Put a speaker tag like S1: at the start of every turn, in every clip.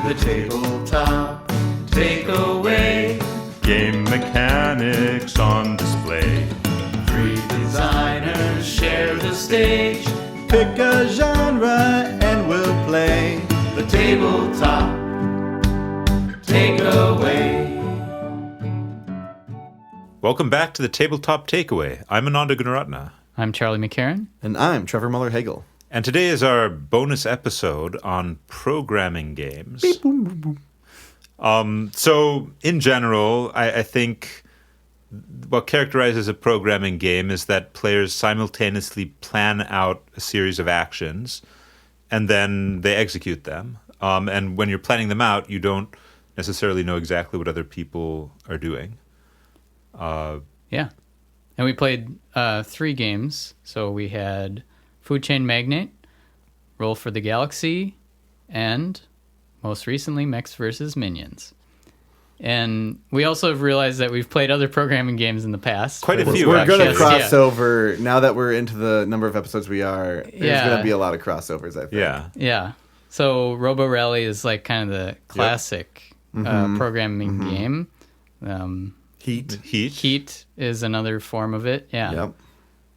S1: The tabletop takeaway.
S2: Game mechanics on display.
S1: Three designers share the stage.
S3: Pick a genre and we'll play.
S1: The tabletop takeaway.
S2: Welcome back to the Tabletop Takeaway. I'm Ananda Gunaratna.
S4: I'm Charlie McCarran.
S3: And I'm Trevor Muller-Hagel.
S2: And today is our bonus episode on programming games.
S3: Beep, boom, boom, boom.
S2: So, in general, I think what characterizes a programming game is that players simultaneously plan out a series of actions and then they execute them. And when you're planning them out, you don't necessarily know exactly what other people are doing.
S4: Yeah. And we played 3 games. So we had Food Chain Magnate, Roll for the Galaxy, and most recently, Mechs vs. Minions. And we also have realized that we've played other programming games in the past.
S2: Quite a few,
S3: We're going to
S2: actually.
S3: cross over. Now that we're into the number of episodes we are, there's
S4: Yeah.
S3: going to be a lot of crossovers, I think.
S2: Yeah.
S4: Yeah. So Robo Rally is like kind of the classic programming game.
S3: Heat.
S4: Heat is another form of it. Yeah.
S3: Yep.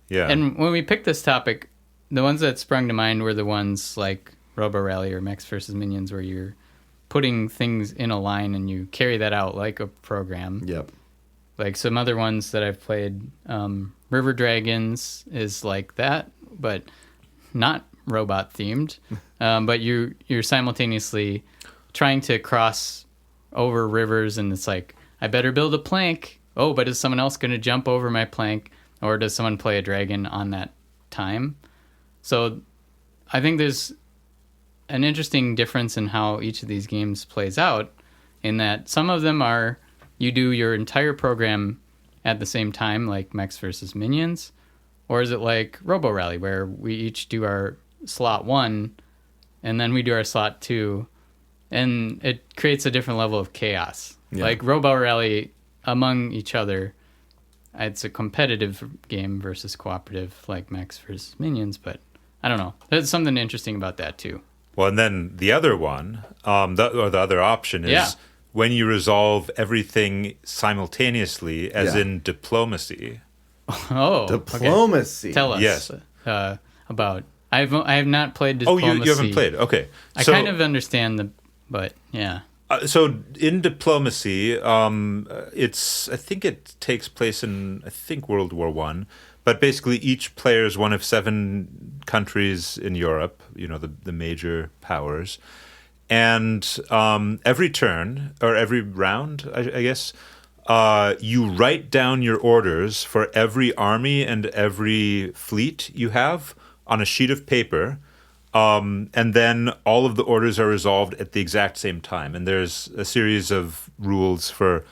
S2: Yeah.
S4: And when we picked this topic, the ones that sprung to mind were the ones like Robo Rally or Mechs vs. Minions, where you're putting things in a line and you carry that out like a program.
S3: Yep.
S4: Like some other ones that I've played, River Dragons is like that, but not robot themed. But you're simultaneously trying to cross over rivers, and it's like, I better build a plank. Oh, but is someone else going to jump over my plank? Or does someone play a dragon on that time? So I think there's an interesting difference in how each of these games plays out, in that some of them are you do your entire program at the same time, like Mechs versus Minions, or is it like Robo Rally, where we each do our slot 1 and then we do our slot 2, and it creates a different level of chaos.
S3: Yeah.
S4: Like Robo Rally among each other, it's a competitive game versus cooperative, like Mechs versus Minions, but I don't know. There's something interesting about that too.
S2: Well, and then the other one, the other option is when you resolve everything simultaneously, as in diplomacy.
S4: Oh,
S3: Diplomacy.
S4: Okay. Tell us
S2: Yes.
S4: about. I have not played diplomacy.
S2: Oh, you haven't played? Okay.
S4: I kind of understand but yeah.
S2: So in diplomacy, I think it takes place in World War I, but basically each player is one of 7 countries in Europe, the major powers, and every turn or every round, I guess, you write down your orders for every army and every fleet you have on a sheet of paper. And then all of the orders are resolved at the exact same time. And there's a series of rules for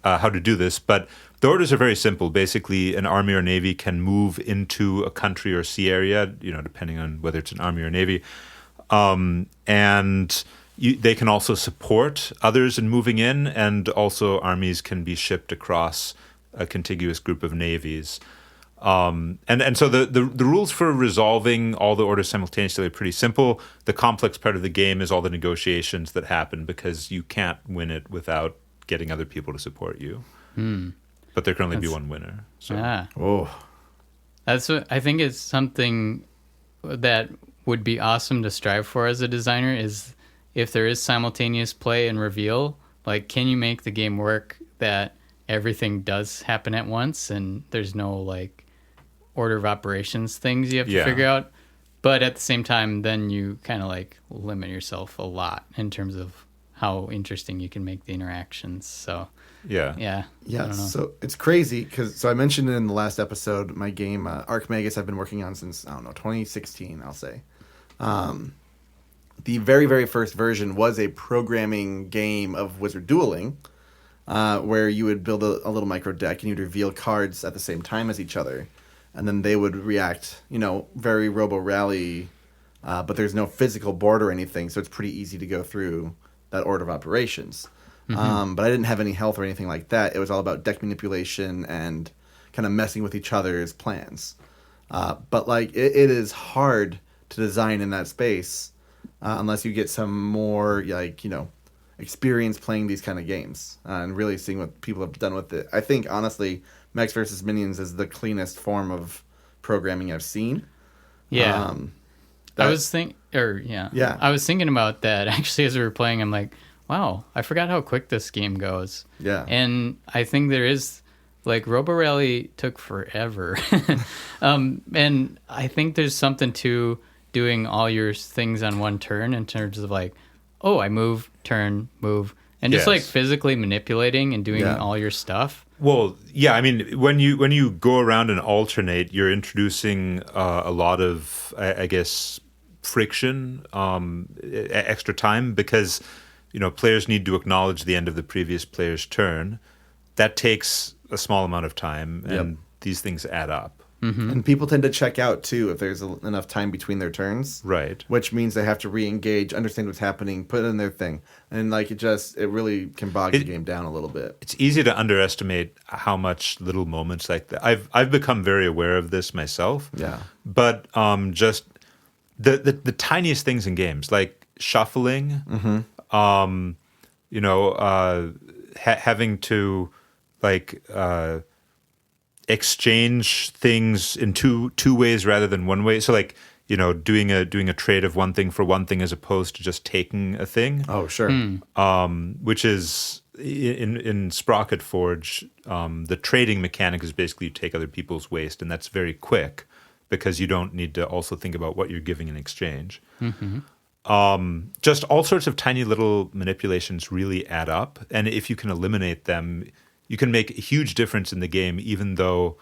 S2: how to do this. But the orders are very simple. Basically, an army or navy can move into a country or sea area, depending on whether it's an army or navy. And they can also support others in moving in. And also armies can be shipped across a contiguous group of navies. And so the rules for resolving all the orders simultaneously are pretty simple. The complex part of the game is all the negotiations that happen, because you can't win it without getting other people to support you. But there can only be one winner. So.
S4: That's what I think is something that would be awesome to strive for as a designer, is if there is simultaneous play and reveal, like, can you make the game work that everything does happen at once and there's no like order of operations things you have to figure out, but at the same time then you kind of like limit yourself a lot in terms of how interesting you can make the interactions. So yeah,
S3: so it's crazy because I mentioned in the last episode my game Archmagus I've been working on since 2016, I'll say. The very, very first version was a programming game of Wizard Dueling, where you would build a little micro deck and you'd reveal cards at the same time as each other. And then they would react, very Robo Rally, but there's no physical board or anything, so it's pretty easy to go through that order of operations. But I didn't have any health or anything like that. It was all about deck manipulation and kind of messing with each other's plans. But like it is hard to design in that space unless you get some more experience playing these kind of games and really seeing what people have done with it. I think honestly, Mechs versus Minions is the cleanest form of programming I've seen.
S4: Yeah.
S3: That-
S4: I was yeah.
S3: Yeah.
S4: I was thinking about that actually as we were playing. I'm like, wow, I forgot how quick this game goes.
S3: Yeah.
S4: And I think there is, like, Robo Rally took forever. And I think there's something to doing all your things on one turn in terms of like, oh, I move, turn, move, and just
S2: Yes.
S4: like physically manipulating and doing
S3: Yeah.
S4: all your stuff.
S2: Well, yeah, I mean, when you go around and alternate, you're introducing a lot of, I guess, friction, extra time, because players need to acknowledge the end of the previous player's turn. That takes a small amount of time, and these things add up.
S3: And people tend to check out too if there's enough time between their turns.
S2: Right.
S3: Which means they have to re-engage, understand what's happening, put in their thing. And like it really can bog the game down a little bit.
S2: It's easy to underestimate how much little moments like that. I've become very aware of this myself.
S3: Yeah.
S2: But just the tiniest things in games, like shuffling, having to like exchange things in two ways rather than one way. So like, doing a trade of one thing for one thing as opposed to just taking a thing.
S3: Oh, sure.
S2: Which is in Sprocket Forge, the trading mechanic is basically you take other people's waste, and that's very quick because you don't need to also think about what you're giving in exchange. Just all sorts of tiny little manipulations really add up, and if you can eliminate them, you can make a huge difference in the game, even though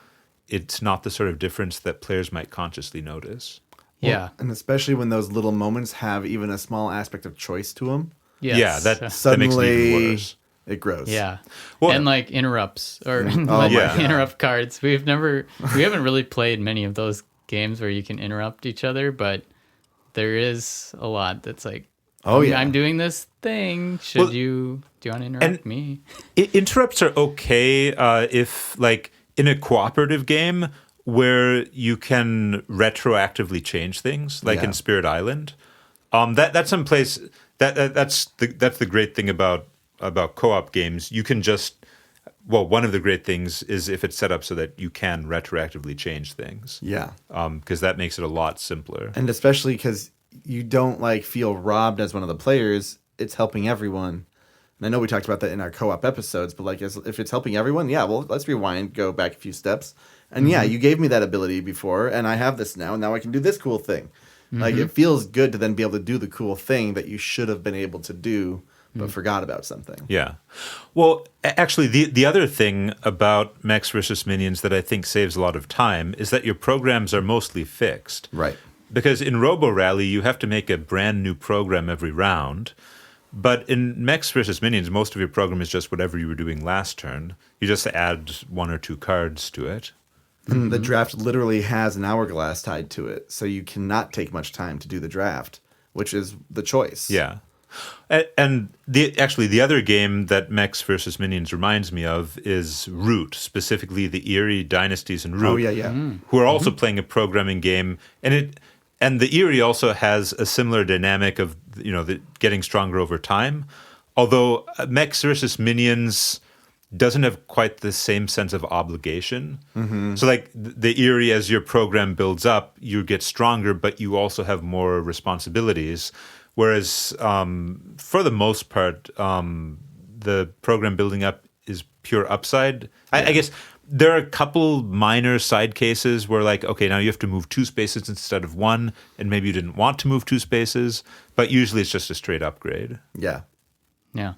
S2: it's not the sort of difference that players might consciously notice.
S4: Yeah.
S3: And especially when those little moments have even a small aspect of choice to them,
S4: Yes.
S2: Yeah, that makes it
S3: suddenly
S2: even worse.
S3: it grows.
S4: Yeah.
S2: Well-
S4: and like interrupts or
S3: my
S4: like
S3: God.
S4: interrupt cards. We haven't really played many of those games where you can interrupt each other, but there is a lot that's like,
S3: Oh, yeah.
S4: I'm doing this thing. Do you want to interrupt me?
S2: Interrupts are okay if, like, in a cooperative game where you can retroactively change things, like in Spirit Island. That's some place that's the great thing about co-op games. You can just one of the great things is if it's set up so that you can retroactively change things.
S3: Yeah.
S2: Because that makes it a lot simpler.
S3: And especially because you don't like feel robbed as one of the players, it's helping everyone. And I know we talked about that in our co-op episodes, but like if it's helping everyone, let's rewind, go back a few steps. And you gave me that ability before, and I have this now, and now I can do this cool thing. Like it feels good to then be able to do the cool thing that you should have been able to do, but forgot about something.
S2: Yeah. Well, actually, the other thing about Mechs versus Minions that I think saves a lot of time is that your programs are mostly fixed.
S3: Right.
S2: Because in Robo Rally, you have to make a brand new program every round. But in Mechs versus Minions, most of your program is just whatever you were doing last turn. You just add one or two cards to it.
S3: And the draft literally has an hourglass tied to it, so you cannot take much time to do the draft, which is the choice.
S2: Yeah. And the other game that Mechs versus Minions reminds me of is Root, specifically the Erie Dynasties and Root.
S3: Oh, yeah.
S2: Who are also playing a programming game. And the Erie also has a similar dynamic of, getting stronger over time. Although Mechs versus Minions doesn't have quite the same sense of obligation. So like the Erie, as your program builds up, you get stronger, but you also have more responsibilities. Whereas for the most part, the program building up is pure upside. I guess there are a couple minor side cases where like, okay, now you have to move 2 spaces instead of 1, and maybe you didn't want to move 2 spaces, but usually it's just a straight upgrade.
S3: Yeah.
S4: Yeah.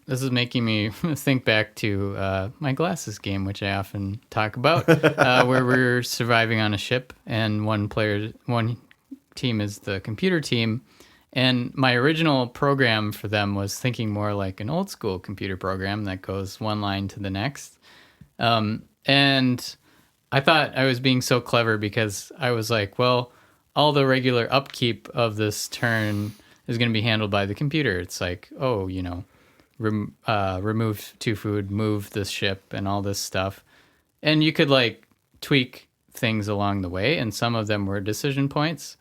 S4: This is making me think back to my Glasses game, which I often talk about, where we're surviving on a ship, and one team is the computer team. And my original program for them was thinking more like an old school computer program that goes one line to the next. And I thought I was being so clever because I was like, well, all the regular upkeep of this turn is going to be handled by the computer. It's like, remove 2 food, move this ship, and all this stuff. And you could like tweak things along the way, and some of them were decision points.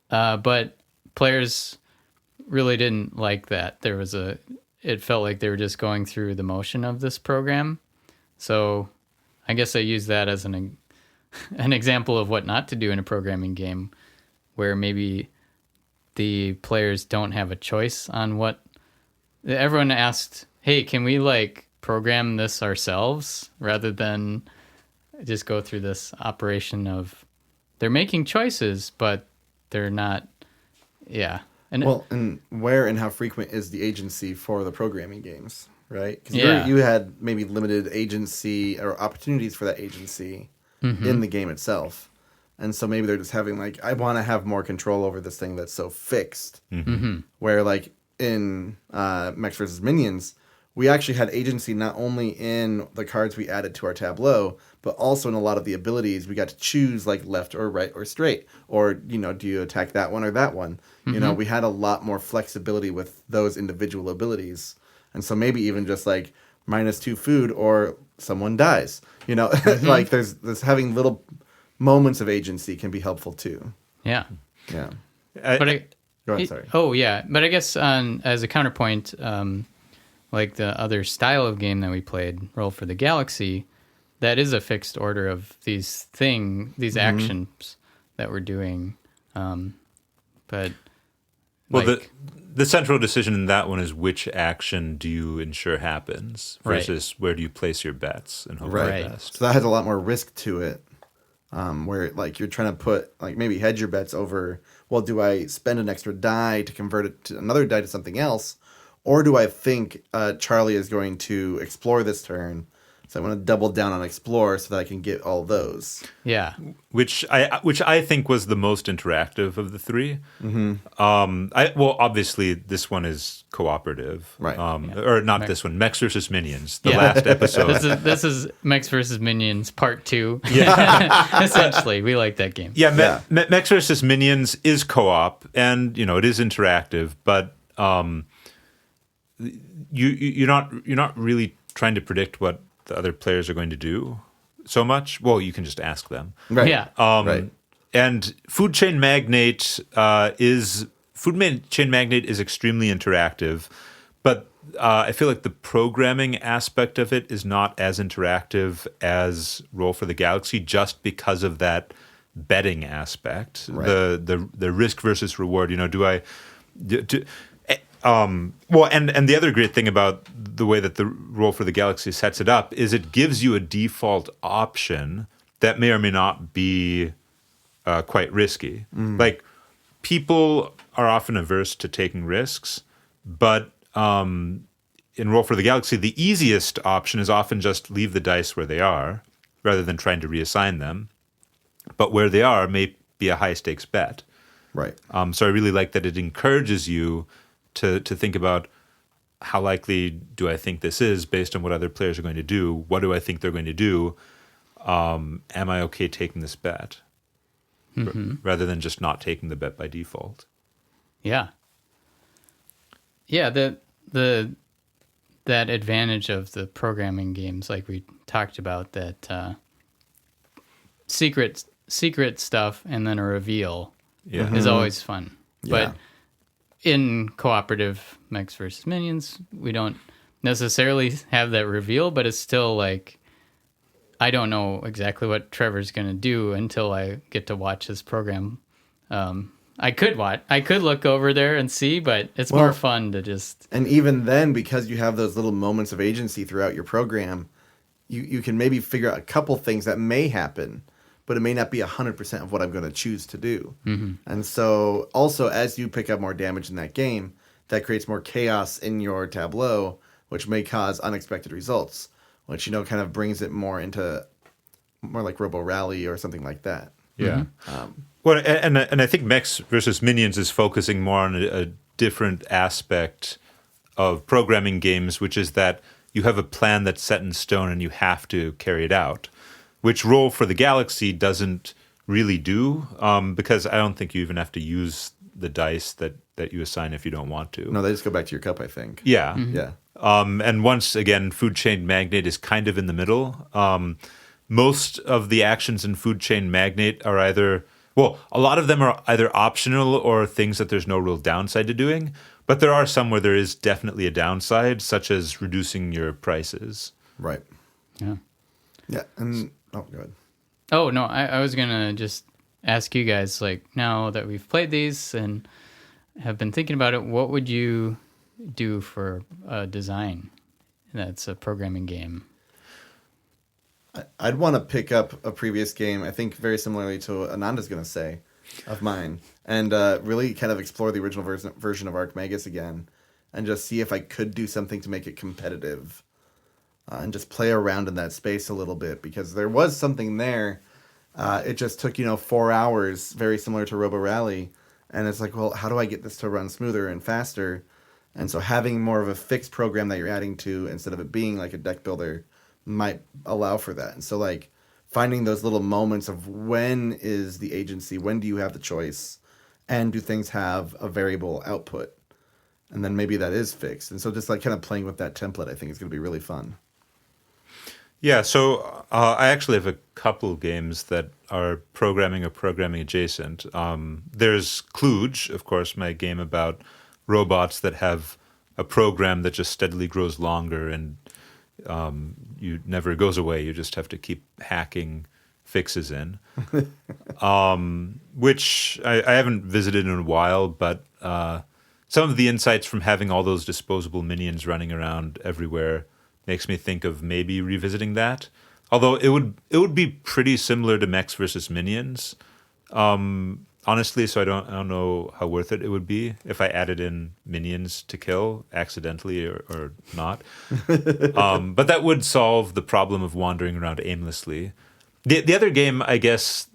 S4: But players really didn't like that. It felt like they were just going through the motion of this program. So I guess I use that as an example of what not to do in a programming game, where maybe the players don't have a choice on what. Everyone asked, hey, can we like program this ourselves rather than just go through this operation of they're making choices, but they're not. Yeah.
S3: And where and how frequent is the agency for the programming games, right? Because
S4: Yeah.
S3: you had maybe limited agency or opportunities for that agency in the game itself. And so maybe they're just having like, I want to have more control over this thing that's so fixed. Where like in Mechs vs. Minions, we actually had agency not only in the cards we added to our tableau, but also in a lot of the abilities. We got to choose like left or right or straight, or, you know, do you attack that one or that one? You know, we had a lot more flexibility with those individual abilities. And so maybe even just like -2 food or someone dies, you know, like there's having little moments of agency can be helpful too.
S4: Yeah.
S3: Yeah.
S4: But
S3: Go ahead, sorry.
S4: Oh yeah, but I guess as a counterpoint, like the other style of game that we played, Roll for the Galaxy, that is a fixed order of these actions that we're doing. But
S2: Well,
S4: like,
S2: the central decision in that one is which action do you ensure happens versus where do you place your bets and hope for the
S4: Right.
S2: best.
S3: So that has a lot more risk to it, where like you're trying to put like maybe hedge your bets over. Well, do I spend an extra die to convert it to another die to something else, or do I think Charlie is going to explore this turn, so I want to double down on explore so that I can get all those.
S4: yeah,
S2: Which I think was the most interactive of the three. Well, obviously this one is cooperative,
S3: Right.
S2: Or not this one, Mechs versus Minions, the
S4: Yeah.
S2: last episode.
S4: this is Mechs vs. Minions Part 2. Yeah, essentially, we like that game.
S2: Yeah, Mechs versus Minions is co-op, and you know it is interactive, but you're not really trying to predict what the other players are going to do so much. Well, you can just ask them.
S3: Right.
S4: Yeah.
S3: Right.
S2: And Food Chain Magnate is extremely interactive, but I feel like the programming aspect of it is not as interactive as Roll for the Galaxy, just because of that betting aspect,
S3: Right.
S2: the risk versus reward. You know, well, and the other great thing about the way that the Roll for the Galaxy sets it up is it gives you a default option that may or may not be quite risky. Like, people are often averse to taking risks, but in Roll for the Galaxy, the easiest option is often just leave the dice where they are, rather than trying to reassign them. But where they are may be a high-stakes bet.
S3: Right.
S2: So I really like that it encourages you to think about how likely do I think this is based on what other players are going to do? What do I think they're going to do? Am I okay taking this bet? Rather than just not taking the bet by default.
S4: Yeah. Yeah, that advantage of the programming games, like we talked about, that secret stuff and then a reveal is always fun.
S3: Yeah.
S4: But in cooperative Mechs versus Minions, we don't necessarily have that reveal, but it's still like, I don't know exactly what Trevor's going to do until I get to watch his program. I could look over there and see, but it's more fun to just...
S3: And even then, because you have those little moments of agency throughout your program, you can maybe figure out a couple things that may happen, but it may not be 100% of what I'm going to choose to do. And so also, as you pick up more damage in that game, that creates more chaos in your tableau, which may cause unexpected results, which, you know, kind of brings it more like Robo Rally or something like that.
S2: Yeah. Well, and I think Mechs versus Minions is focusing more on a different aspect of programming games, which is that you have a plan that's set in stone and you have to carry it out, which Roll for the Galaxy doesn't really do, because I don't think you even have to use the dice that you assign if you don't want to.
S3: No, they just go back to your cup, I think.
S2: Yeah.
S3: Yeah.
S2: And once again, Food Chain Magnate is kind of in the middle. Most of the actions in Food Chain Magnate are either Well, a lot of them are either optional or things that there's no real downside to doing, but there are some where there is definitely a downside, such as reducing your prices.
S3: Right.
S4: Yeah.
S3: Yeah. And oh, go ahead.
S4: Oh, no, I was going to just ask you guys, like, now that we've played these and have been thinking about it, what would you do for a design that's a programming game?
S3: I'd want to pick up a previous game, I think very similarly to what Ananda's going to say, of mine, and really kind of explore the original version of Archmagus again, and just see if I could do something to make it competitive, and just play around in that space a little bit, because there was something there. It just took, 4 hours, very similar to Robo Rally, and it's like, well, how do I get this to run smoother and faster? And so having more of a fixed program that you're adding to, instead of it being like a deck builder, might allow for that. And so, like, finding those little moments of when is the agency, when do you have the choice, and do things have a variable output, and then maybe that is fixed. And so just like kind of playing with that template, I think is going to be really fun.
S2: Yeah, so I actually have a couple games that are programming or programming adjacent. There's Kludge, of course, my game about robots that have a program that just steadily grows longer, and you never goes away. You just have to keep hacking fixes in, which I haven't visited in a while, but some of the insights from having all those disposable minions running around everywhere makes me think of maybe revisiting that. Although it would be pretty similar to Mechs versus Minions, honestly. So I don't know how worth it would be if I added in minions to kill accidentally or not. But that would solve the problem of wandering around aimlessly. The other game, I guess,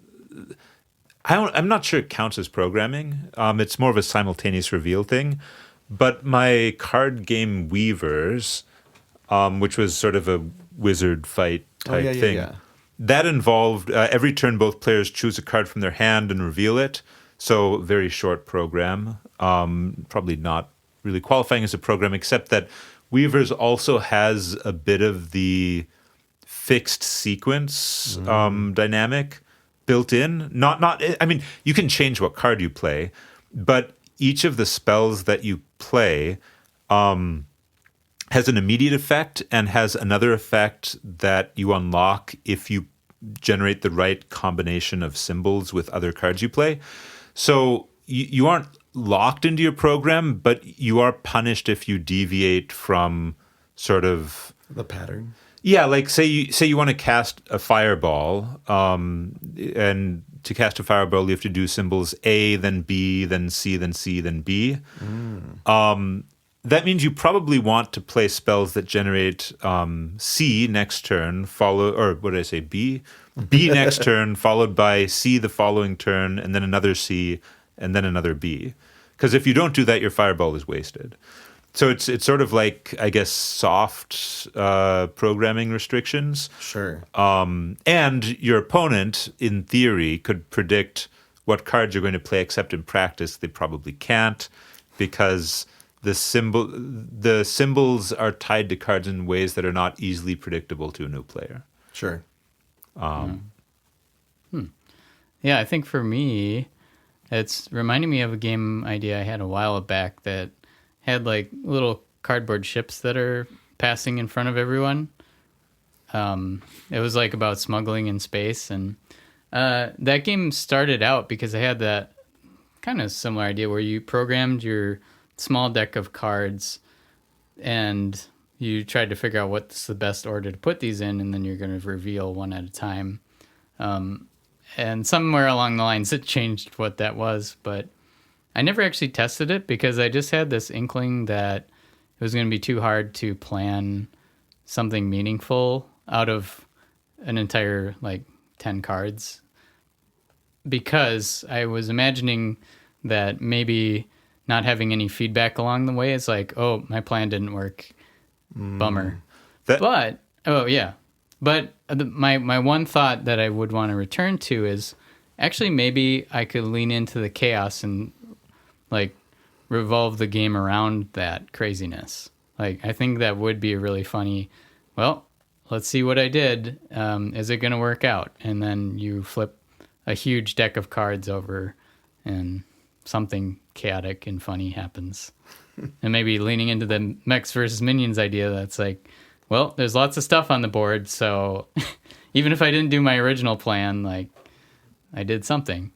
S2: I'm not sure it counts as programming. It's more of a simultaneous reveal thing. But my card game Weavers, which was sort of a wizard fight type thing. Yeah. That involved every turn both players choose a card from their hand and reveal it. So very short program. Probably not really qualifying as a program, except that Weavers also has a bit of the fixed sequence dynamic built in. I mean, you can change what card you play, but each of the spells that you play has an immediate effect and has another effect that you unlock if you generate the right combination of symbols with other cards you play. So you aren't locked into your program, but you are punished if you deviate from sort of
S3: the pattern.
S2: Yeah, like say you want to cast a fireball, and to cast a fireball you have to do symbols A, then B, then C, then C, then B. That means you probably want to play spells that generate C next turn, B? B next turn, followed by C the following turn, and then another C, and then another B. Because if you don't do that, your fireball is wasted. So it's sort of like, I guess, soft programming restrictions.
S3: Sure.
S2: And your opponent, in theory, could predict what cards you're going to play, except in practice they probably can't, because the symbols are tied to cards in ways that are not easily predictable to a new player.
S3: Sure.
S4: Yeah, I think for me, it's reminding me of a game idea I had a while back that had like little cardboard ships that are passing in front of everyone. It was like about smuggling in space, and that game started out because I had that kind of similar idea where you programmed your small deck of cards and you tried to figure out what's the best order to put these in, and then you're going to reveal one at a time. And somewhere along the lines it changed what that was, but I never actually tested it because I just had this inkling that it was going to be too hard to plan something meaningful out of an entire 10 cards, because I was imagining that maybe not having any feedback along the way is like, oh, my plan didn't work. Bummer. But my one thought that I would want to return to is actually maybe I could lean into the chaos and revolve the game around that craziness. I think that would be a really funny, well, let's see what I did. Is it going to work out? And then you flip a huge deck of cards over and something chaotic and funny happens. And maybe leaning into the mechs versus minions idea, that's like, well, there's lots of stuff on the board, so even if I didn't do my original plan, like, I did something.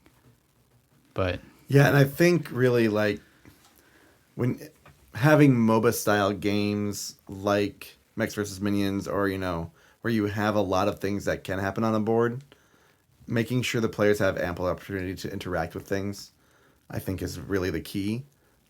S4: But
S3: yeah, and I think really like when having MOBA style games like Mechs vs. Minions, or where you have a lot of things that can happen on the board, making sure the players have ample opportunity to interact with things, I think is really the key.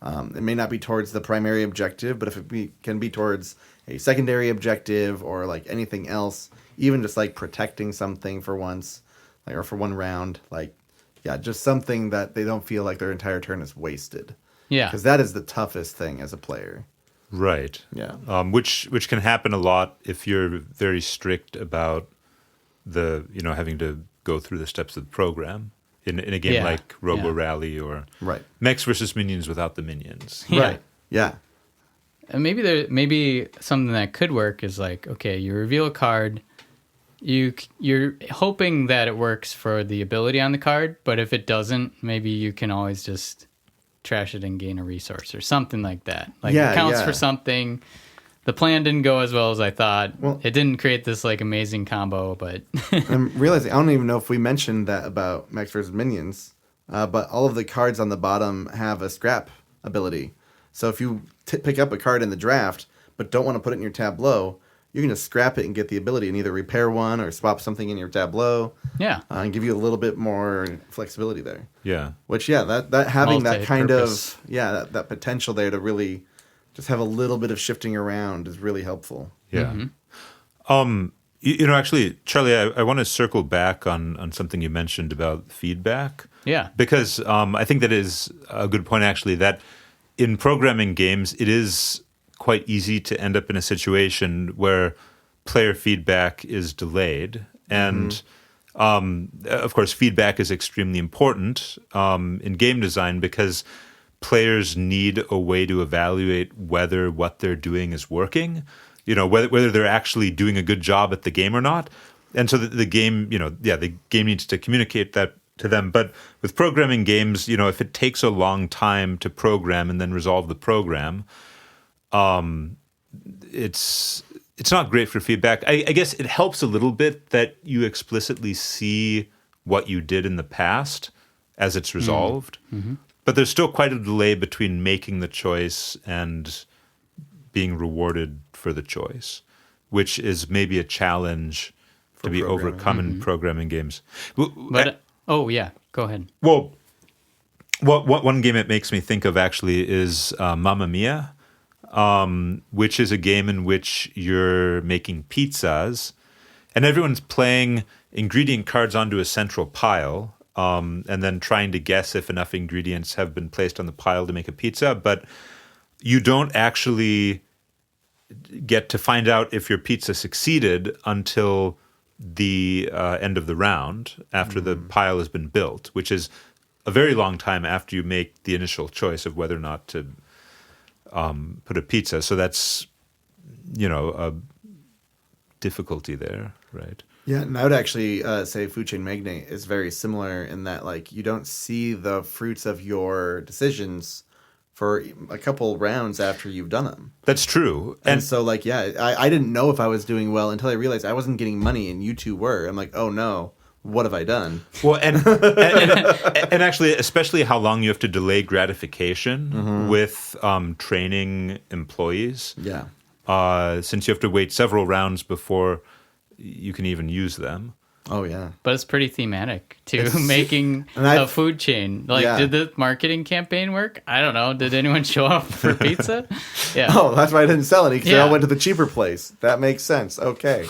S3: It may not be towards the primary objective, but if can be towards a secondary objective or like anything else, even just like protecting something for once, like, or for one round, like, yeah, just something that they don't feel like their entire turn is wasted.
S4: yeah,
S3: Because that is the toughest thing as a player.
S2: Right.
S3: Yeah.
S2: Which can happen a lot if you're very strict about having to go through the steps of the program in a game like Robo Rally or
S3: Right.
S2: Mechs versus Minions without the minions.
S4: yeah.
S3: Right. Yeah.
S4: And maybe something that could work is like, okay, you reveal a card, you're hoping that it works for the ability on the card, but if it doesn't, maybe you can always just trash it and gain a resource or something like that. Like,
S3: Yeah,
S4: it counts
S3: yeah.
S4: for something. The plan didn't go as well as I thought.
S3: Well-
S4: It didn't create this like amazing combo, but
S3: I'm realizing, I don't even know if we mentioned that about Mechs vs. Minions, but all of the cards on the bottom have a scrap ability. So if you pick up a card in the draft, but don't want to put it in your tableau, you can just scrap it and get the ability and either repair one or swap something in your tableau,
S4: yeah.
S3: and give you a little bit more flexibility there.
S2: Yeah.
S3: Which, yeah, that having that kind
S4: Multi-purpose.
S3: of, that potential there to really just have a little bit of shifting around is really helpful.
S2: Yeah. Actually, Charlie, I want to circle back on something you mentioned about feedback.
S4: Yeah.
S2: Because I think that is a good point, actually, that in programming games, it is quite easy to end up in a situation where player feedback is delayed. And, of course, feedback is extremely important in game design because players need a way to evaluate whether what they're doing is working, whether they're actually doing a good job at the game or not. And so the game, the game needs to communicate that to them. But with programming games, if it takes a long time to program and then resolve the program, it's not great for feedback. I guess it helps a little bit that you explicitly see what you did in the past as it's resolved. Mm-hmm. But there's still quite a delay between making the choice and being rewarded for the choice, which is maybe a challenge to be overcome in programming games.
S4: But yeah, go ahead.
S2: Well, one game it makes me think of actually is Mamma Mia, which is a game in which you're making pizzas, and everyone's playing ingredient cards onto a central pile, and then trying to guess if enough ingredients have been placed on the pile to make a pizza. But you don't actually get to find out if your pizza succeeded until the end of the round, after the pile has been built, which is a very long time after you make the initial choice of whether or not to put a pizza. So that's, a difficulty there, right?
S3: Yeah, and I would actually say Food Chain Magnate is very similar in that, like, you don't see the fruits of your decisions for a couple rounds after you've done them.
S2: That's true.
S3: And so, like, yeah, I didn't know if I was doing well until I realized I wasn't getting money and you two were. I'm like, oh no, what have I done?
S2: Well, and actually, especially how long you have to delay gratification with training employees.
S3: Yeah.
S2: Since you have to wait several rounds before you can even use them.
S3: Oh, yeah.
S4: But it's pretty thematic to making
S3: and
S4: a food chain. Like,
S3: Yeah.
S4: did the marketing campaign work? I don't know. Did anyone show up for pizza? Yeah.
S3: Oh, that's why I didn't sell any, because they
S4: Yeah.
S3: all went to the cheaper place. That makes sense. Okay.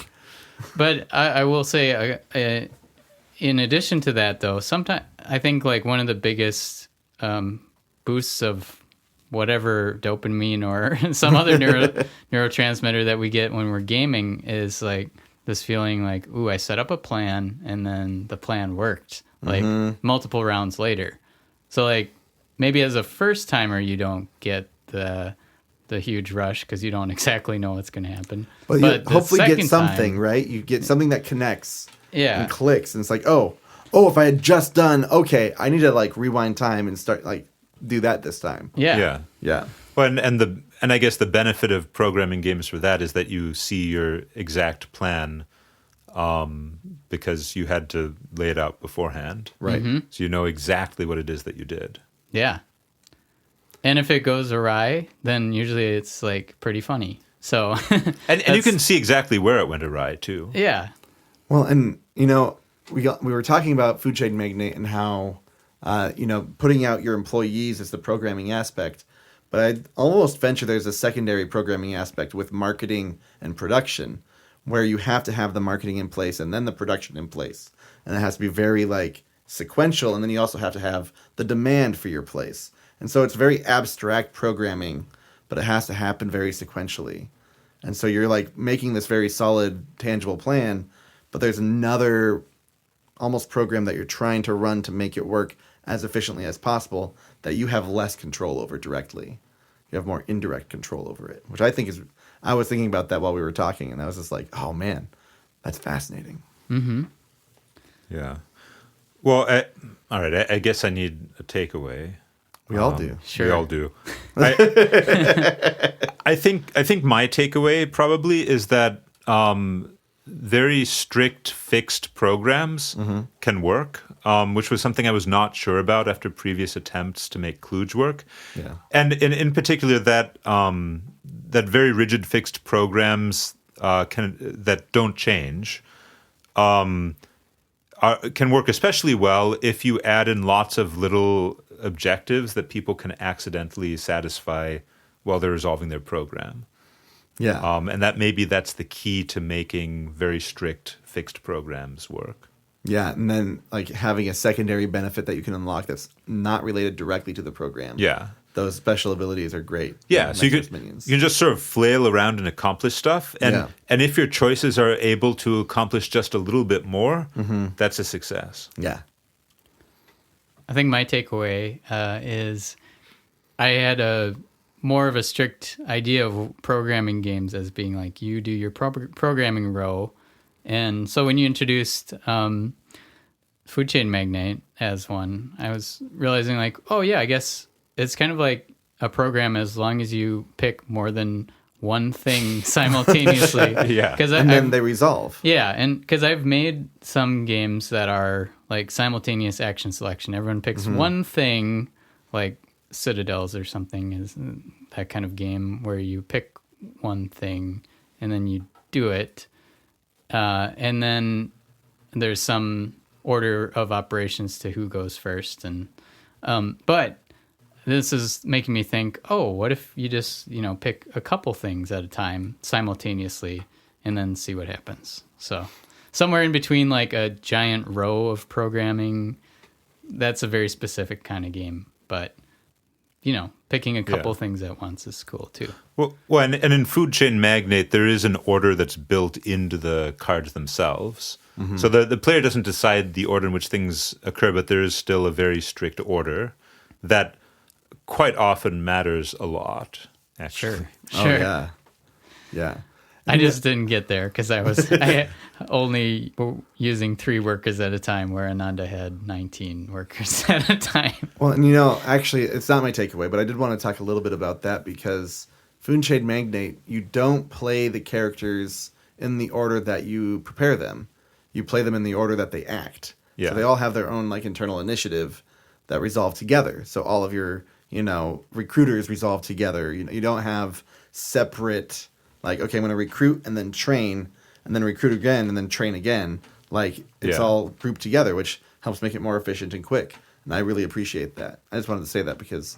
S4: But I will say, in addition to that, though, sometimes I think like one of the biggest boosts of whatever dopamine or some other neurotransmitter that we get when we're gaming is like this feeling like, ooh, I set up a plan and then the plan worked like multiple rounds later. So like maybe as a first timer, you don't get the huge rush because you don't exactly know what's going to happen.
S3: But you
S4: the
S3: hopefully get
S4: second
S3: something,
S4: time-
S3: right? You get something that connects
S4: Yeah.
S3: and clicks. And it's like, oh, oh, if I had just done, okay, I need to like rewind time and start like do that this time.
S4: Yeah.
S3: Yeah.
S2: Well, and I guess the benefit of programming games for that is that you see your exact plan because you had to lay it out beforehand.
S3: Right.
S2: So you know exactly what it is that you did.
S4: Yeah. And if it goes awry, then usually it's like pretty funny. So
S2: And you can see exactly where it went awry too.
S4: yeah.
S3: Well, and we were talking about Food Chain Magnate and how putting out your employees is the programming aspect, but I'd almost venture there's a secondary programming aspect with marketing and production, where you have to have the marketing in place and then the production in place, and it has to be very like sequential, and then you also have to have the demand for your place, and so it's very abstract programming, but it has to happen very sequentially, and so you're like making this very solid, tangible plan. But there's another almost program that you're trying to run to make it work as efficiently as possible that you have less control over directly. You have more indirect control over it, which I think is, I was thinking about that while we were talking, and I was just like, oh man, that's fascinating.
S4: Mm-hmm.
S2: Yeah. Well, all right. I guess I need a takeaway.
S3: We all do.
S4: Sure.
S2: We all do. I think my takeaway probably is that very strict fixed programs can work, which was something I was not sure about after previous attempts to make Kludge work.
S3: Yeah.
S2: And in particular that that very rigid fixed programs that don't change can work especially well if you add in lots of little objectives that people can accidentally satisfy while they're resolving their program.
S3: Yeah.
S2: And that's the key to making very strict fixed programs work.
S3: Yeah. And then like having a secondary benefit that you can unlock that's not related directly to the program.
S2: Yeah.
S3: Those special abilities are great.
S2: Yeah. So you can just sort of flail around and accomplish stuff. And if your choices are able to accomplish just a little bit more, that's a success.
S3: Yeah.
S4: I think my takeaway is I had more of a strict idea of programming games as being like you do your programming row. And so when you introduced Food Chain Magnate as one, I was realizing like, oh yeah, I guess it's kind of like a program as long as you pick more than one thing simultaneously.
S2: Yeah.
S3: And then they resolve.
S4: Yeah, and because I've made some games that are like simultaneous action selection. Everyone picks one thing, like Citadels or something is that kind of game where you pick one thing and then you do it. And then there's some order of operations to who goes first. And but this is making me think, oh, what if you just, pick a couple things at a time simultaneously and then see what happens? So somewhere in between like a giant row of programming, that's a very specific kind of game. But, picking a couple things at once is cool too.
S2: Well, and in Food Chain Magnate, there is an order that's built into the cards themselves. So the player doesn't decide the order in which things occur, but there is still a very strict order that quite often matters a lot, actually.
S3: Oh, yeah. Yeah.
S4: I just didn't get there because I only using 3 workers at a time, where Ananda had 19 workers at a time.
S3: Well, and actually, it's not my takeaway, but I did want to talk a little bit about that because Food Chain Magnate, you don't play the characters in the order that you prepare them. You play them in the order that they act.
S2: Yeah.
S3: So they all have their own like internal initiative that resolve together. So all of your, recruiters resolve together. You don't have separate, like, okay, I'm going to recruit and then train and then recruit again and then train again. Like, it's all grouped together, which helps make it more efficient and quick. And I really appreciate that. I just wanted to say that because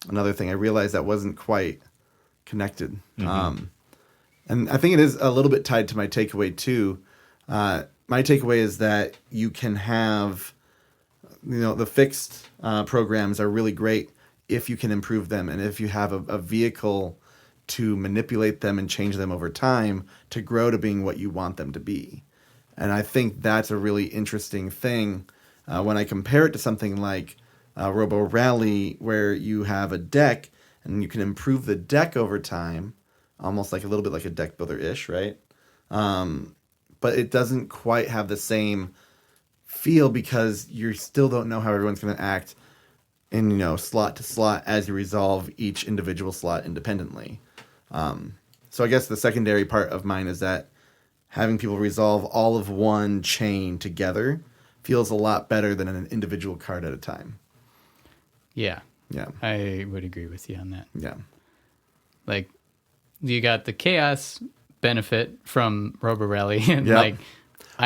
S3: another thing I realized that wasn't quite connected. And I think it is a little bit tied to my takeaway too. My takeaway is that you can have, the fixed programs are really great if you can improve them and if you have a vehicle to manipulate them and change them over time to grow to being what you want them to be. And I think that's a really interesting thing when I compare it to something like Robo Rally, where you have a deck and you can improve the deck over time, almost like a little bit like a deck builder-ish, right? But it doesn't quite have the same feel because you still don't know how everyone's going to act in, slot to slot as you resolve each individual slot independently. So I guess the secondary part of mine is that having people resolve all of one chain together feels a lot better than an individual card at a time.
S4: Yeah.
S3: Yeah.
S4: I would agree with you on that.
S3: Yeah.
S4: Like, you got the chaos benefit from Robo Rally, and
S3: Yep.
S4: like,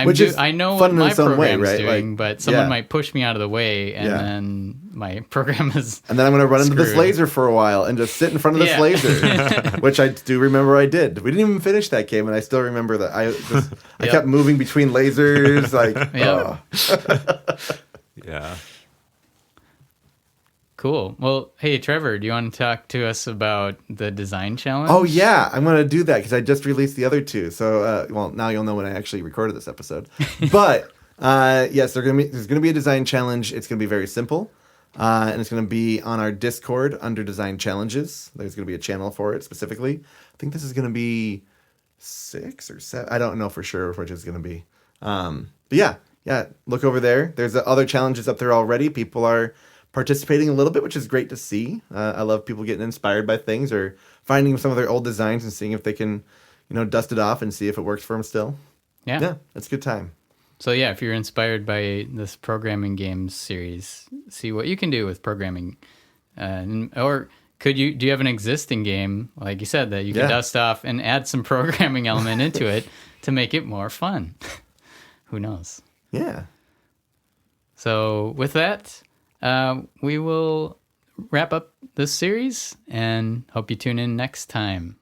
S3: Which is
S4: I know
S3: fun
S4: what
S3: in
S4: my
S3: its own way,
S4: program's
S3: right?
S4: doing,
S3: Like,
S4: but someone
S3: yeah.
S4: might push me out of the way, and
S3: Yeah.
S4: then my program is.
S3: And then I'm going to run into this
S4: Screwed.
S3: laser for a while and just sit in front of this
S4: Yeah.
S3: laser, which I do remember I did. We didn't even finish that game, and I still remember that I
S4: Yep.
S3: kept moving between lasers, like,
S4: Yep.
S2: Yeah.
S4: Cool. Well, hey, Trevor, do you want to talk to us about the design challenge?
S3: Oh, yeah, I'm going to do that because I just released the other two. So, now you'll know when I actually recorded this episode. But, yes, there's going to be a design challenge. It's going to be very simple. And it's going to be on our Discord under Design Challenges. There's going to be a channel for it specifically. I think this is going to be 6 or 7. I don't know for sure which it's going to be. But yeah, look over there. There's other challenges up there already. People are participating a little bit, which is great to see. I love people getting inspired by things or finding some of their old designs and seeing if they can, dust it off and see if it works for them still. Yeah, it's a good time.
S4: So yeah, if you're inspired by this programming games series, see what you can do with programming. Or do you have an existing game, like you said, that you can dust off and add some programming element into it to make it more fun? Who knows?
S3: Yeah.
S4: So with that, we will wrap up this series and hope you tune in next time.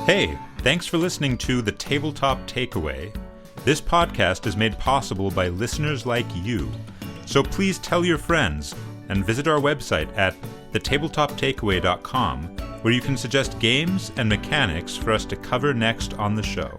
S2: Hey, thanks for listening to The Tabletop Takeaway. This podcast is made possible by listeners like you. So please tell your friends and visit our website at thetabletoptakeaway.com, where you can suggest games and mechanics for us to cover next on the show.